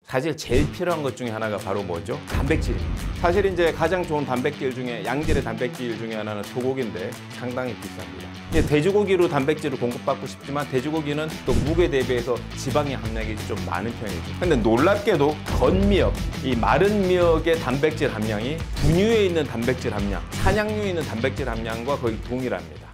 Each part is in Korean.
사실 제일 필요한 것 중에 하나가 바로 뭐죠? 단백질입니다. 사실 이제 가장 좋은 단백질 중에 양질의 단백질 중에 하나는 소고기인데 상당히 비쌉니다. 이제 돼지고기로 단백질을 공급받고 싶지만 돼지고기는 또 무게 대비해서 지방의 함량이 좀 많은 편이죠. 근데 놀랍게도 건미역, 이 마른 미역의 단백질 함량이 분유에 있는 단백질 함량, 산양류에 있는 단백질 함량과 거의 동일합니다.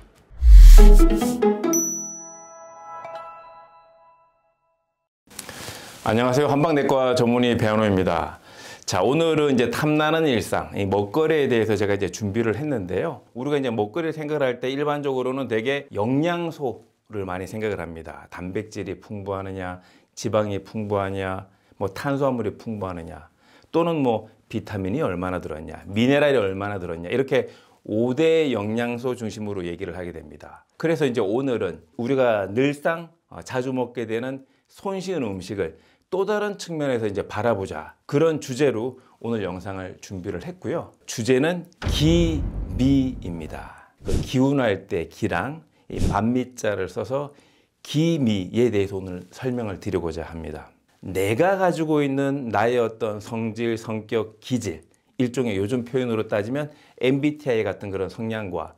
안녕하세요. 한방내과 전문의 배한호입니다. 자, 오늘은 이제 탐나는 일상, 이 먹거리에 대해서 제가 이제 준비를 했는데요. 우리가 이제 먹거리를 생각을 할 때 일반적으로는 되게 영양소를 많이 생각을 합니다. 단백질이 풍부하느냐, 지방이 풍부하냐, 뭐 탄수화물이 풍부하느냐, 또는 뭐 비타민이 얼마나 들었냐, 미네랄이 얼마나 들었냐, 이렇게 5대 영양소 중심으로 얘기를 하게 됩니다. 그래서 이제 오늘은 우리가 늘상 자주 먹게 되는 손쉬운 음식을 또 다른 측면에서 이제 바라보자, 그런 주제로 오늘 영상을 준비를 했고요. 주제는 기미입니다. 기운할 때 기랑 이 만미자를 써서 기미에 대해서 오늘 설명을 드리고자 합니다. 내가 가지고 있는 나의 어떤 성질, 성격, 기질, 일종의 요즘 표현으로 따지면 MBTI 같은 그런 성향과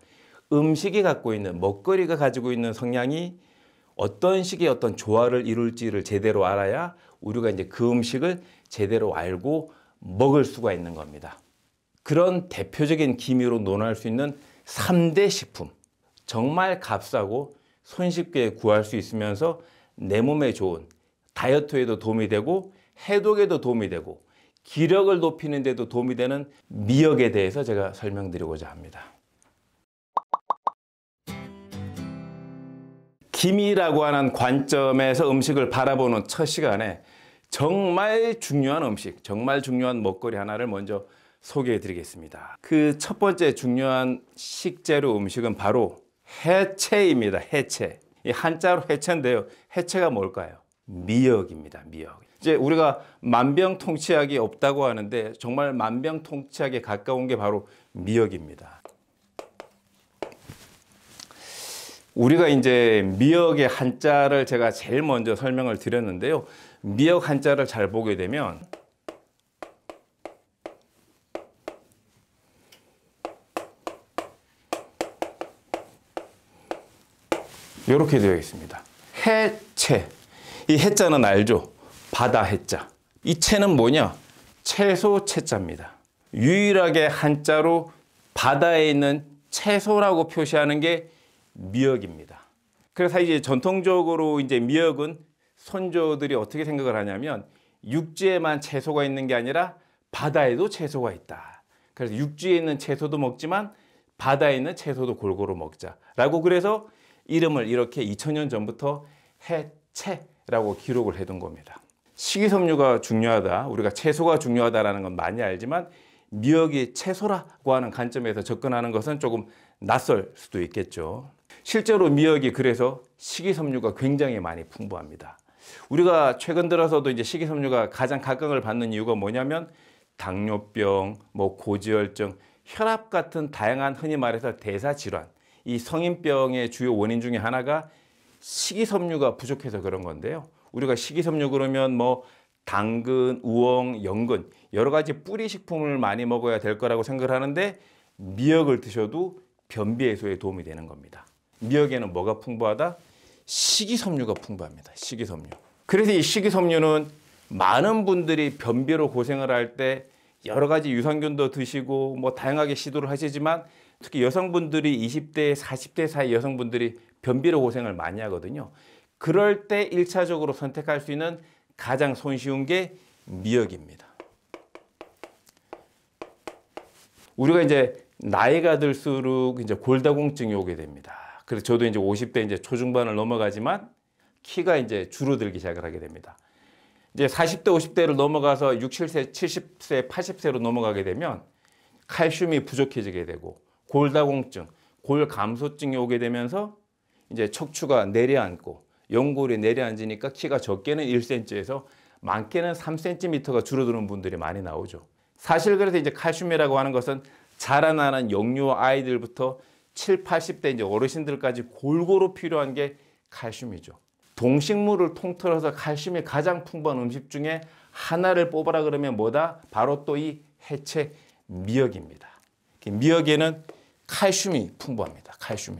음식이 갖고 있는, 먹거리가 가지고 있는 성향이 어떤 식의 어떤 조화를 이룰지를 제대로 알아야 우리가 이제 그 음식을 제대로 알고 먹을 수가 있는 겁니다. 그런 대표적인 기미로 논할 수 있는 3대 식품. 정말 값싸고 손쉽게 구할 수 있으면서 내 몸에 좋은, 다이어트에도 도움이 되고 해독에도 도움이 되고 기력을 높이는 데도 도움이 되는 미역에 대해서 제가 설명드리고자 합니다. 기미라고 하는 관점에서 음식을 바라보는 첫 시간에 정말 중요한 음식, 정말 중요한 먹거리 하나를 먼저 소개해 드리겠습니다. 그 첫 번째 중요한 식재료 음식은 바로 해채입니다. 해채. 이 한자로 해채인데요. 해채가 뭘까요? 미역입니다. 미역. 이제 우리가 만병통치약이 없다고 하는데 정말 만병통치약에 가까운 게 바로 미역입니다. 우리가 이제 미역의 한자를 제가 제일 먼저 설명을 드렸는데요. 미역 한자를 잘 보게 되면 이렇게 되어 있습니다. 해채. 이 해자는 알죠? 바다 해자. 이 채는 뭐냐? 채소 채자입니다. 유일하게 한자로 바다에 있는 채소라고 표시하는 게 미역입니다. 그래서 이제 전통적으로 이제 미역은 선조들이 어떻게 생각을 하냐면 육지에만 채소가 있는 게 아니라 바다에도 채소가 있다. 그래서 육지에 있는 채소도 먹지만 바다에 있는 채소도 골고루 먹자라고, 그래서 이름을 이렇게 2000년 전부터 해채라고 기록을 해둔 겁니다. 식이섬유가 중요하다, 우리가 채소가 중요하다라는 건 많이 알지만 미역이 채소라고 하는 관점에서 접근하는 것은 조금 낯설 수도 있겠죠. 실제로 미역이 그래서 식이섬유가 굉장히 많이 풍부합니다. 우리가 최근 들어서도 이제 식이섬유가 가장 각광을 받는 이유가 뭐냐면 당뇨병, 뭐 고지혈증, 혈압 같은 다양한 흔히 말해서 대사질환, 이 성인병의 주요 원인 중에 하나가 식이섬유가 부족해서 그런 건데요. 우리가 식이섬유 그러면 뭐 당근, 우엉, 연근 여러 가지 뿌리 식품을 많이 먹어야 될 거라고 생각을 하는데 미역을 드셔도 변비 해소에 도움이 되는 겁니다. 미역에는 뭐가 풍부하다? 식이섬유가 풍부합니다. 식이섬유. 그래서 이 식이섬유는 많은 분들이 변비로 고생을 할 때 여러 가지 유산균도 드시고 뭐 다양하게 시도를 하시지만 특히 여성분들이 20대, 40대 사이 여성분들이 변비로 고생을 많이 하거든요. 그럴 때 1차적으로 선택할 수 있는 가장 손쉬운 게 미역입니다. 우리가 이제 나이가 들수록 이제 골다공증이 오게 됩니다. 그래서 저도 이제 50대 이제 초중반을 넘어가지만 키가 이제 줄어들기 시작을 하게 됩니다. 이제 40대, 50대를 넘어가서 60, 70세, 70세, 80세로 넘어가게 되면 칼슘이 부족해지게 되고 골다공증, 골감소증이 오게 되면서 이제 척추가 내려앉고 연골이 내려앉으니까 키가 적게는 1cm에서 많게는 3cm가 줄어드는 분들이 많이 나오죠. 사실 그래서 이제 칼슘이라고 하는 것은 자라나는 영유 아이들부터 7, 80대 이제 어르신들까지 골고루 필요한 게 칼슘이죠. 동식물을 통틀어서 칼슘이 가장 풍부한 음식 중에 하나를 뽑아라 그러면 뭐다? 바로 또 이 해체 미역입니다. 미역에는 칼슘이 풍부합니다. 칼슘이.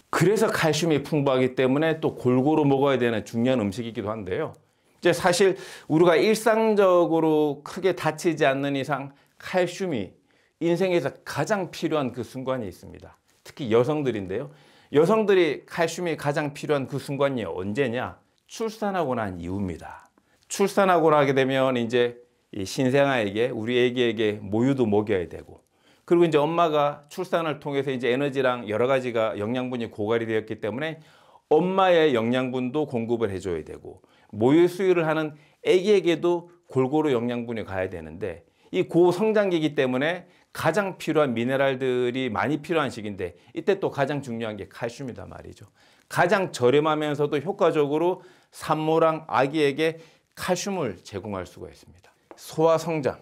그래서 칼슘이 풍부하기 때문에 또 골고루 먹어야 되는 중요한 음식이기도 한데요. 이제 사실 우리가 일상적으로 크게 다치지 않는 이상 칼슘이 인생에서 가장 필요한 그 순간이 있습니다. 특히 여성들인데요. 여성들이 칼슘이 가장 필요한 그 순간이 언제냐? 출산하고 난 이후입니다. 출산하고 나게 되면 이제 이 신생아에게, 우리 애기에게 모유도 먹여야 되고, 그리고 이제 엄마가 출산을 통해서 이제 에너지랑 여러 가지가 영양분이 고갈이 되었기 때문에 엄마의 영양분도 공급을 해줘야 되고, 모유 수유를 하는 애기에게도 골고루 영양분이 가야 되는데, 이 고성장기이기 때문에 가장 필요한 미네랄들이 많이 필요한 시기인데, 이때 또 가장 중요한 게 칼슘이다 말이죠. 가장 저렴하면서도 효과적으로 산모랑 아기에게 칼슘을 제공할 수가 있습니다. 소화 성장,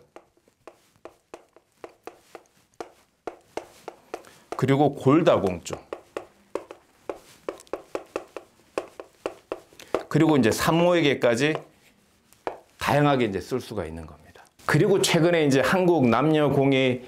그리고 골다공증, 그리고 이제 산모에게까지 다양하게 이제 쓸 수가 있는 겁니다. 그리고 최근에 이제 한국 남녀공이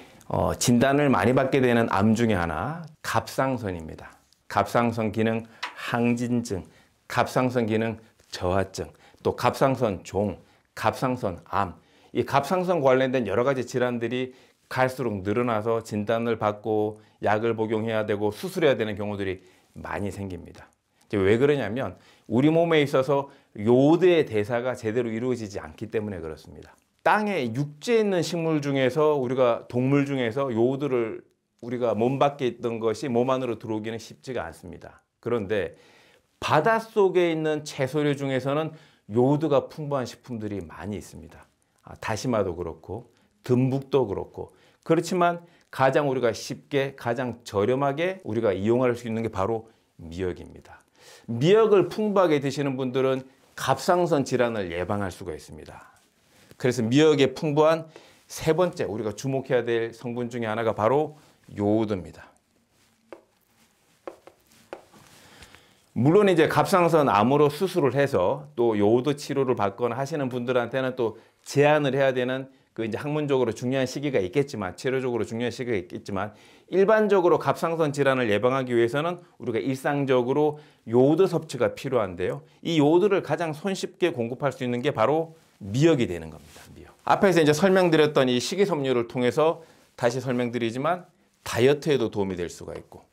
진단을 많이 받게 되는 암 중에 하나, 갑상선입니다. 갑상선 기능 항진증, 갑상선 기능 저하증, 또 갑상선 종, 갑상선 암, 이 갑상선 관련된 여러 가지 질환들이 갈수록 늘어나서 진단을 받고 약을 복용해야 되고 수술해야 되는 경우들이 많이 생깁니다. 왜 그러냐면 우리 몸에 있어서 요오드의 대사가 제대로 이루어지지 않기 때문에 그렇습니다. 땅에 육지에 있는 식물 중에서 우리가 동물 중에서 요오드를 우리가 몸 밖에 있던 것이 몸 안으로 들어오기는 쉽지가 않습니다. 그런데 바닷속에 있는 채소류 중에서는 요오드가 풍부한 식품들이 많이 있습니다. 다시마도 그렇고 듬북도 그렇고, 그렇지만 가장 우리가 쉽게 가장 저렴하게 우리가 이용할 수 있는 게 바로 미역입니다. 미역을 풍부하게 드시는 분들은 갑상선 질환을 예방할 수가 있습니다. 그래서 미역에 풍부한 세 번째 우리가 주목해야 될 성분 중에 하나가 바로 요오드입니다. 물론 이제 갑상선 암으로 수술을 해서 또 요오드 치료를 받거나 하시는 분들한테는 또 제한을 해야 되는 그 이제 학문적으로 중요한 시기가 있겠지만, 치료적으로 중요한 시기가 있겠지만, 일반적으로 갑상선 질환을 예방하기 위해서는 우리가 일상적으로 요오드 섭취가 필요한데요. 이 요오드를 가장 손쉽게 공급할 수 있는 게 바로 미역이 되는 겁니다. 미역. 앞에서 이제 설명드렸던 이 식이섬유를 통해서 다시 설명드리지만 다이어트에도 도움이 될 수가 있고,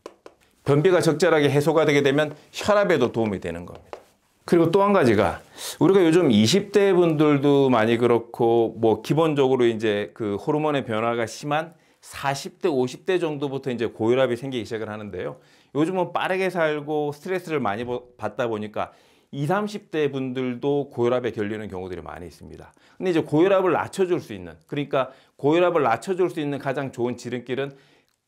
변비가 적절하게 해소가 되게 되면 혈압에도 도움이 되는 겁니다. 그리고 또 한 가지가 우리가 요즘 20대 분들도 많이 그렇고 뭐 기본적으로 이제 그 호르몬의 변화가 심한 40대, 50대 정도부터 이제 고혈압이 생기기 시작을 하는데요. 요즘은 빠르게 살고 스트레스를 많이 받다 보니까 20, 30대 분들도 고혈압에 걸리는 경우들이 많이 있습니다. 근데 이제 고혈압을 낮춰줄 수 있는, 그러니까 고혈압을 낮춰줄 수 있는 가장 좋은 지름길은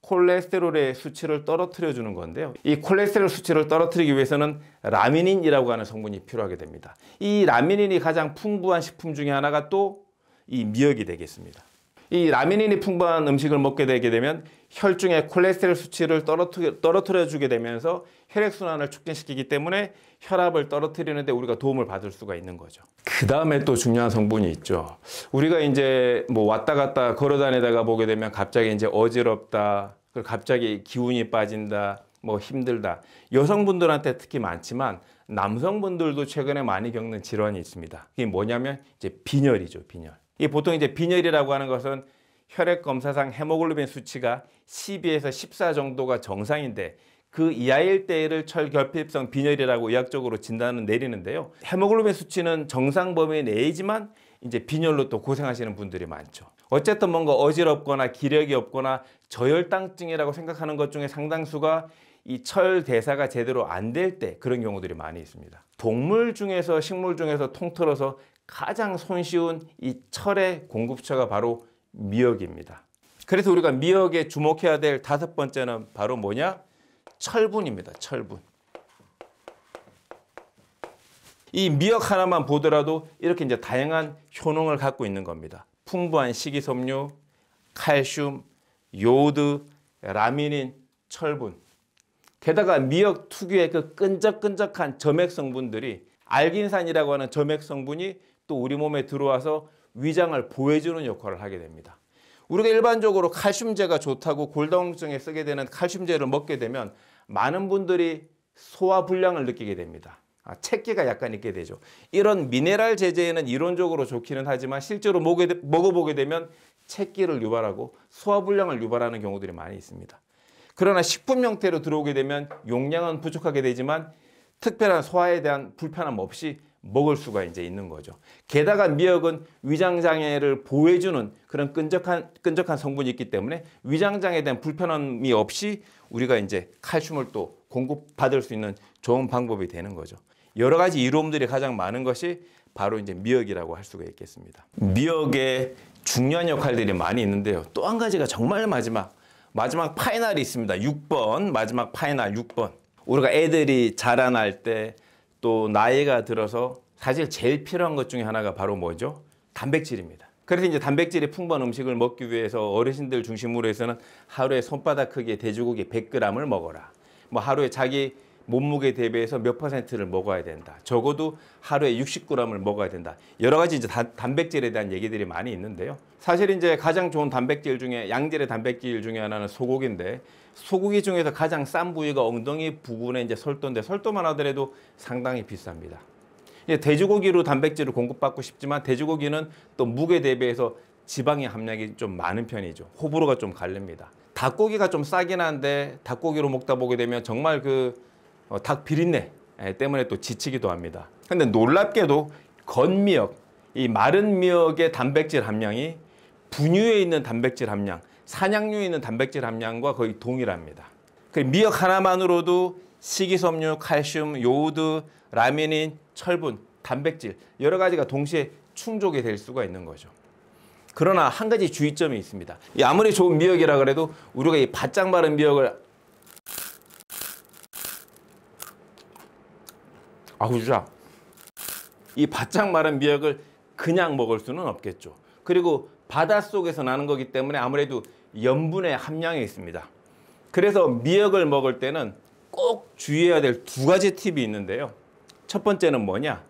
콜레스테롤의 수치를 떨어뜨려 주는 건데요. 이 콜레스테롤 수치를 떨어뜨리기 위해서는 라미닌이라고 하는 성분이 필요하게 됩니다. 이 라미닌이 가장 풍부한 식품 중에 하나가 또 이 미역이 되겠습니다. 이 라미닌이 풍부한 음식을 먹게 되게 되면 혈중의 콜레스테롤 수치를 떨어뜨려 주게 되면서 혈액순환을 촉진시키기 때문에 혈압을 떨어뜨리는데 우리가 도움을 받을 수가 있는 거죠. 그 다음에 또 중요한 성분이 있죠. 우리가 이제 뭐 왔다 갔다 걸어 다니다가 보게 되면 갑자기 이제 어지럽다, 그리고 갑자기 기운이 빠진다, 뭐 힘들다. 여성분들한테 특히 많지만 남성분들도 최근에 많이 겪는 질환이 있습니다. 이게 뭐냐면 이제 빈혈이죠, 빈혈. 이 보통 이제 빈혈이라고 하는 것은 혈액 검사상 헤모글로빈 수치가 12에서 14 정도가 정상인데 그 이하일 때를 철결핍성 빈혈이라고 의학적으로 진단을 내리는데요. 헤모글로빈 수치는 정상 범위 내이지만 이제 빈혈로 또 고생하시는 분들이 많죠. 어쨌든 뭔가 어지럽거나 기력이 없거나 저혈당증이라고 생각하는 것 중에 상당수가 이 철 대사가 제대로 안 될 때 그런 경우들이 많이 있습니다. 동물 중에서 식물 중에서 통틀어서 가장 손쉬운 이 철의 공급처가 바로 미역입니다. 그래서 우리가 미역에 주목해야 될 다섯 번째는 바로 뭐냐? 철분입니다. 철분. 이 미역 하나만 보더라도 이렇게 이제 다양한 효능을 갖고 있는 겁니다. 풍부한 식이섬유, 칼슘, 요오드, 라미닌, 철분. 게다가 미역 특유의 그 끈적끈적한 점액 성분들이 알긴산이라고 하는 점액 성분이 또 우리 몸에 들어와서 위장을 보호해주는 역할을 하게 됩니다. 우리가 일반적으로 칼슘제가 좋다고 골다공증에 쓰게 되는 칼슘제를 먹게 되면 많은 분들이 소화불량을 느끼게 됩니다. 체기가 약간 있게 되죠. 이런 미네랄 제제에는 이론적으로 좋기는 하지만 실제로 먹어보게 되면 체기를 유발하고 소화불량을 유발하는 경우들이 많이 있습니다. 그러나 식품 형태로 들어오게 되면 용량은 부족하게 되지만 특별한 소화에 대한 불편함 없이 먹을 수가 이제 있는 거죠. 게다가 미역은 위장장애를 보호해주는 그런 끈적한 성분이 있기 때문에 위장장애에 대한 불편함이 없이 우리가 이제 칼슘을 또 공급받을 수 있는 좋은 방법이 되는 거죠. 여러 가지 이로움들이 가장 많은 것이 바로 이제 미역이라고 할 수가 있겠습니다. 미역에 중요한 역할들이 많이 있는데요. 또 한 가지가 정말 마지막 파이널이 있습니다. 6번, 마지막 파이널 6번. 우리가 애들이 자라날 때 또 나이가 들어서 사실 제일 필요한 것 중에 하나가 바로 뭐죠? 단백질입니다. 그래서 이제 단백질이 풍부한 음식을 먹기 위해서 어르신들 중심으로 해서는 하루에 손바닥 크기의 돼지고기 100g을 먹어라. 뭐 하루에 자기 몸무게 대비해서 몇 %를 먹어야 된다. 적어도 하루에 60g을 먹어야 된다. 여러 가지 이제 단백질에 대한 얘기들이 많이 있는데요. 사실 이제 가장 좋은 단백질 중에 양질의 단백질 중에 하나는 소고기인데 소고기 중에서 가장 싼 부위가 엉덩이 부분에 이제 설도인데 설도만 하더라도 상당히 비쌉니다. 이제 돼지고기로 단백질을 공급받고 싶지만 돼지고기는 또 무게 대비해서 지방의 함량이 좀 많은 편이죠. 호불호가 좀 갈립니다. 닭고기가 좀 싸긴 한데 닭고기로 먹다 보게 되면 정말 닭 비린내 때문에 또 지치기도 합니다. 근데 놀랍게도 건미역, 이 마른 미역의 단백질 함량이 분유에 있는 단백질 함량, 산양류에 있는 단백질 함량과 거의 동일합니다. 그 미역 하나만으로도 식이섬유, 칼슘, 요오드, 라미닌, 철분, 단백질 여러 가지가 동시에 충족이 될 수가 있는 거죠. 그러나 한 가지 주의점이 있습니다. 아무리 좋은 미역이라 그래도 우리가 이 바짝 마른 미역을 이 바짝 마른 미역을 그냥 먹을 수는 없겠죠. 그리고 바닷속에서 나는 거기 때문에 아무래도 염분의 함량이 있습니다. 그래서 미역을 먹을 때는 꼭 주의해야 될 두 가지 팁이 있는데요. 첫 번째는 뭐냐?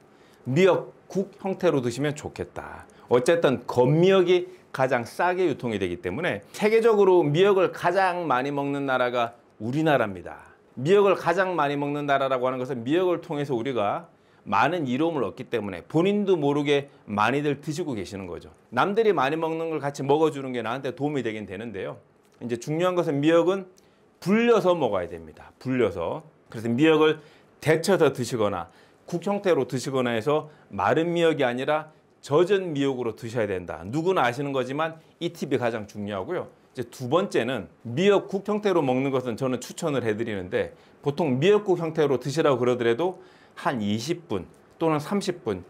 미역국 형태로 드시면 좋겠다. 어쨌든 건미역이 가장 싸게 유통이 되기 때문에 세계적으로 미역을 가장 많이 먹는 나라가 우리나라입니다. 미역을 가장 많이 먹는 나라라고 하는 것은 미역을 통해서 우리가 많은 이로움을 얻기 때문에 본인도 모르게 많이들 드시고 계시는 거죠. 남들이 많이 먹는 걸 같이 먹어주는 게 나한테 도움이 되긴 되는데요. 이제 중요한 것은 미역은 불려서 먹어야 됩니다. 불려서. 그래서 미역을 데쳐서 드시거나 국 형태로 드시거나 해서 마른 미역이 아니라 젖은 미역으로 드셔야 된다. 누구나 아시는 거지만 이 팁이 가장 중요하고요. 이제 두 번째는 미역국 형태로 먹는 것은 저는 추천을 해드리는데 보통 미역국 형태로 드시라고 그러더라도 한 20분 또는 30분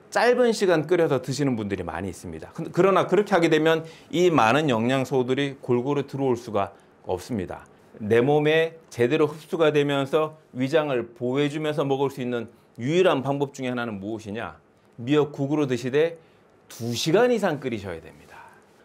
짧은 시간 끓여서 드시는 분들이 많이 있습니다. 그러나 그렇게 하게 되면 이 많은 영양소들이 골고루 들어올 수가 없습니다. 내 몸에 제대로 흡수가 되면서 위장을 보호해주면서 먹을 수 있는 유일한 방법 중에 하나는 무엇이냐? 미역국으로 드시되 2시간 이상 끓이셔야 됩니다.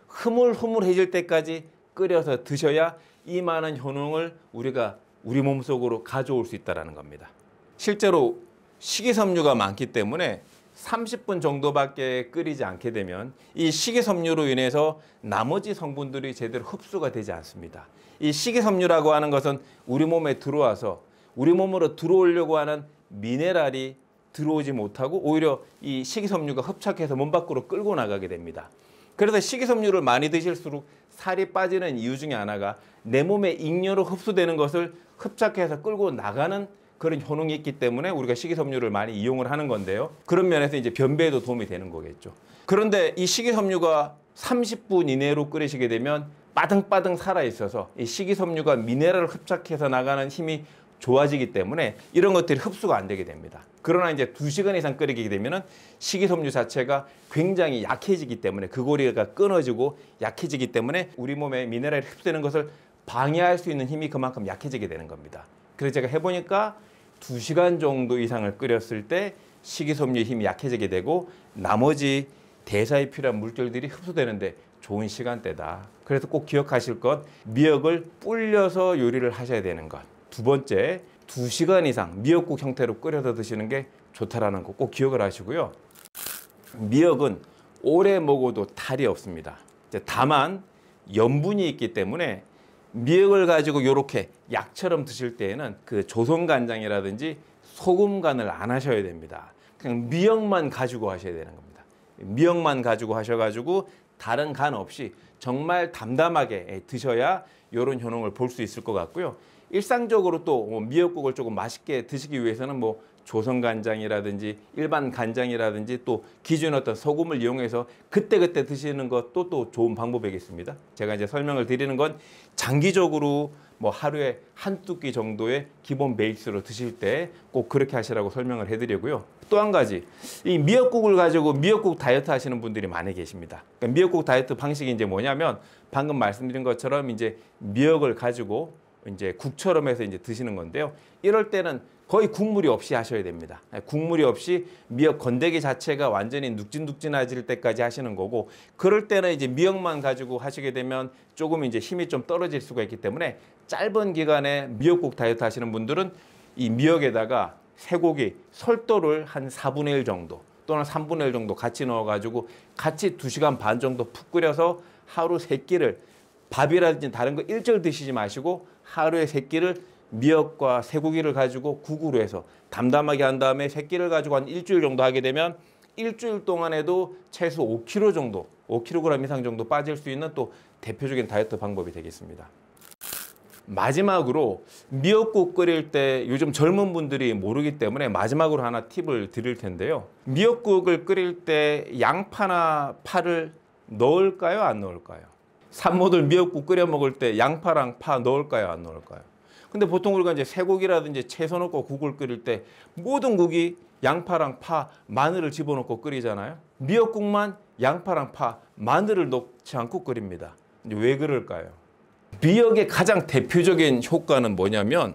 흐물흐물해질 때까지 끓여서 드셔야 이 많은 효능을 우리가 우리 몸속으로 가져올 수 있다는 겁니다. 실제로 식이섬유가 많기 때문에 30분 정도밖에 끓이지 않게 되면 이 식이섬유로 인해서 나머지 성분들이 제대로 흡수가 되지 않습니다. 이 식이섬유라고 하는 것은 우리 몸에 들어와서 우리 몸으로 들어오려고 하는 미네랄이 들어오지 못하고 오히려 이 식이섬유가 흡착해서 몸 밖으로 끌고 나가게 됩니다. 그래서 식이섬유를 많이 드실수록 살이 빠지는 이유 중에 하나가 내 몸에 잉여로 흡수되는 것을 흡착해서 끌고 나가는 그런 효능이 있기 때문에 우리가 식이섬유를 많이 이용을 하는 건데요. 그런 면에서 이제 변비에도 도움이 되는 거겠죠. 그런데 이 식이섬유가 30분 이내로 끓이시게 되면 빠등빠등 살아있어서 이 식이섬유가 미네랄을 흡착해서 나가는 힘이 좋아지기 때문에 이런 것들이 흡수가 안 되게 됩니다. 그러나 이제 2시간 이상 끓이게 되면은 식이섬유 자체가 굉장히 약해지기 때문에 그 고리가 끊어지고 약해지기 때문에 우리 몸에 미네랄이 흡수되는 것을 방해할 수 있는 힘이 그만큼 약해지게 되는 겁니다. 그래서 제가 해보니까 2시간 정도 이상을 끓였을 때 식이섬유의 힘이 약해지게 되고 나머지 대사에 필요한 물질들이 흡수되는데 좋은 시간대다. 그래서 꼭 기억하실 것, 미역을 불려서 요리를 하셔야 되는 것. 두 번째, 2시간 이상 미역국 형태로 끓여서 드시는 게 좋다라는 거 꼭 기억을 하시고요. 미역은 오래 먹어도 탈이 없습니다. 다만 염분이 있기 때문에 미역을 가지고 이렇게 약처럼 드실 때에는 그 조선간장이라든지 소금 간을 안 하셔야 됩니다. 그냥 미역만 가지고 하셔야 되는 겁니다. 미역만 가지고 하셔가지고 다른 간 없이 정말 담담하게 드셔야 이런 효능을 볼 수 있을 것 같고요. 일상적으로 또 미역국을 조금 맛있게 드시기 위해서는 뭐 조선간장이라든지 일반 간장이라든지 또 기존의 어떤 소금을 이용해서 그때그때 드시는 것도 또 좋은 방법이겠습니다. 제가 이제 설명을 드리는 건 장기적으로 뭐 하루에 한두 끼 정도의 기본 베이스로 드실 때 꼭 그렇게 하시라고 설명을 해드리고요. 또 한 가지, 이 미역국을 가지고 미역국 다이어트 하시는 분들이 많이 계십니다. 그러니까 미역국 다이어트 방식이 이제 뭐냐면 방금 말씀드린 것처럼 이제 미역을 가지고 이제 국처럼 해서 이제 드시는 건데요. 이럴 때는 거의 국물이 없이 하셔야 됩니다. 국물이 없이 미역 건더기 자체가 완전히 눅진눅진해질 때까지 하시는 거고, 그럴 때는 이제 미역만 가지고 하시게 되면 조금 이제 힘이 좀 떨어질 수가 있기 때문에 짧은 기간에 미역국 다이어트 하시는 분들은 이 미역에다가 쇠고기, 설도를 한 4분의 1 정도 또는 3분의 1 정도 같이 넣어가지고 같이 2시간 반 정도 푹 끓여서 하루 3끼를 밥이라든지 다른 거 일절 드시지 마시고 하루에 3끼를 미역과 쇠고기를 가지고 국으로 해서 담담하게 한 다음에 3끼를 가지고 한 일주일 정도 하게 되면 일주일 동안에도 최소 5kg 정도, 5kg 이상 정도 빠질 수 있는 또 대표적인 다이어트 방법이 되겠습니다. 마지막으로 미역국 끓일 때 요즘 젊은 분들이 모르기 때문에 마지막으로 하나 팁을 드릴 텐데요. 미역국을 끓일 때 양파나 파를 넣을까요? 안 넣을까요? 산모들 미역국 끓여 먹을 때 양파랑 파 넣을까요? 안 넣을까요? 근데 보통 우리가 이제 쇠고기라든지 채소 넣고 국을 끓일 때 모든 국이 양파랑 파, 마늘을 집어넣고 끓이잖아요. 미역국만 양파랑 파, 마늘을 넣지 않고 끓입니다. 이제 왜 그럴까요? 미역의 가장 대표적인 효과는 뭐냐면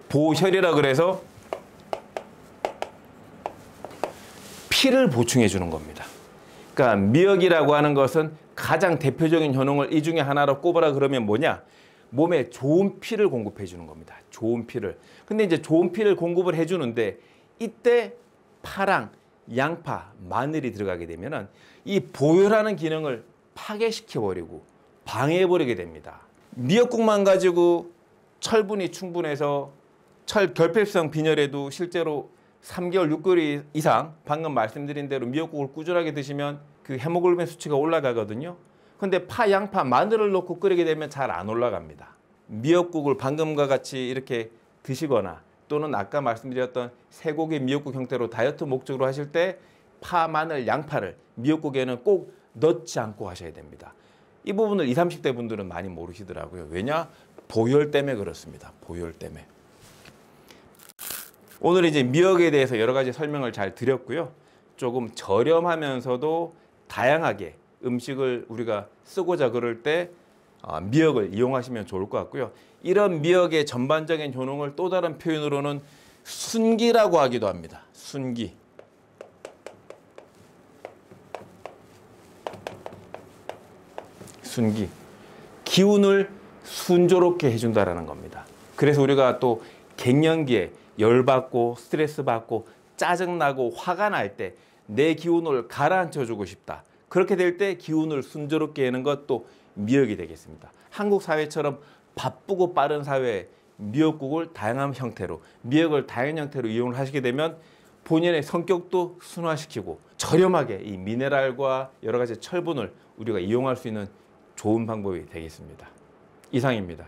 보혈이라 그래서 피를 보충해 주는 겁니다. 그러니까 미역이라고 하는 것은 가장 대표적인 효능을 이 중에 하나로 꼽으라 그러면 뭐냐? 몸에 좋은 피를 공급해 주는 겁니다. 좋은 피를. 근데 이제 좋은 피를 공급을 해 주는데 이때 파랑 양파, 마늘이 들어가게 되면은 이 보혈하는 기능을 파괴시켜 버리고 방해해 버리게 됩니다. 미역국만 가지고 철분이 충분해서 결핍성 빈혈에도 실제로 3개월, 6개월 이상 방금 말씀드린 대로 미역국을 꾸준하게 드시면 그 헤모글로빈 수치가 올라가거든요. 근데 파, 양파, 마늘을 넣고 끓이게 되면 잘 안 올라갑니다. 미역국을 방금과 같이 이렇게 드시거나 또는 아까 말씀드렸던 쇠고기 미역국 형태로 다이어트 목적으로 하실 때 파, 마늘, 양파를 미역국에는 꼭 넣지 않고 하셔야 됩니다. 이 부분을 20, 30대 분들은 많이 모르시더라고요. 왜냐? 보혈 때문에 그렇습니다. 보혈 때문에. 오늘 이제 미역에 대해서 여러 가지 설명을 잘 드렸고요. 조금 저렴하면서도 다양하게 음식을 우리가 쓰고자 그럴 때 미역을 이용하시면 좋을 것 같고요. 이런 미역의 전반적인 효능을 또 다른 표현으로는 순기라고 하기도 합니다. 순기. 순기. 기운을 순조롭게 해준다는 겁니다. 그래서 우리가 또 갱년기에 열받고 스트레스 받고 짜증나고 화가 날 때 내 기운을 가라앉혀 주고 싶다. 그렇게 될 때 기운을 순조롭게 하는 것도 미역이 되겠습니다. 한국 사회처럼 바쁘고 빠른 사회에 미역국을 다양한 형태로, 미역을 다양한 형태로 이용을 하시게 되면 본인의 성격도 순화시키고 저렴하게 이 미네랄과 여러 가지 철분을 우리가 이용할 수 있는 좋은 방법이 되겠습니다. 이상입니다.